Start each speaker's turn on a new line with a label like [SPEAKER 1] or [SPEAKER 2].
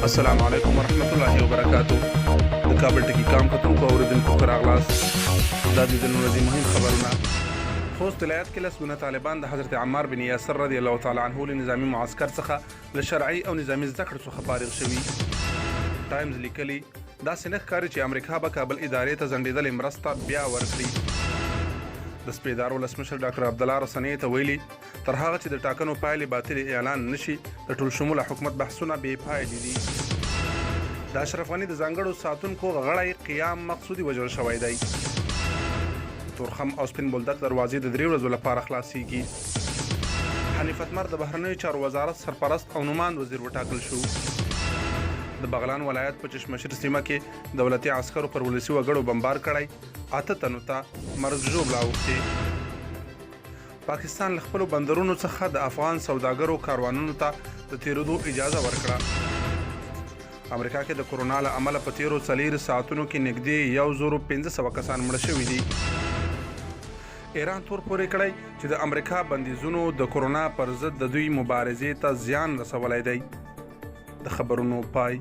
[SPEAKER 1] السلام علیکم ورحمت الله وبرکاتو. د کابل ټکی کام کتونکو اوریدونکو ښه راغلاست. دا د نن ورځې مهم خبرونه. خوست ولایت کې لسګونه طالبان د حضرت عمار بن یاسر رضی الله تعالی عنه له نظامي معسكر څخه له شرعي او نظامي زده کړو څخه فارغ شوي. ټایمز لیکلي داسې نه ښکاري چې امریکا به کابل ادارې ته ځنډېدلې مرسته بیا ورکړي. د سپېدار ولسمشر ډاکټر عبدالله رسنۍ ته ویلي تر هغه چې د ټاکنو پایلې باطلې اعلان نشي د ټول شموله حکومت بحثونه بې پایلې دي. د اشرف غني د ځانګړو ساتونکو غړی قیام مقصودي وژل شوی دی. تورخم او سپین بولدک دروازې د 3 ورځو لپاره خلاصیږي. حنیف اتمر د بهرنیو چارو وزارت سرپرست او نوماند وزیر وټاکل شو. د بغلان ولایت په چشمشیر سیمه کې دولتي عسکرو پر ولسي وګړو بمبار کړی 8 تنو ته مرګ ژوبله اوښتې. پاکستان له خپلو بندرونو څخه د افغان سوداګرو کاروانونو ته د تیرېدو اجازه ورکړه. امریکا کې د کرونا له امله په تیرو 4 ساعتونو کې نږدې 1500 کسان مړه شوي دي. ایران تور پورې کړی چې د امریکا بندیزونو د کرونا پر ضد د دوی مبارزې ته زیان رسولی دی. د خبرونو پای.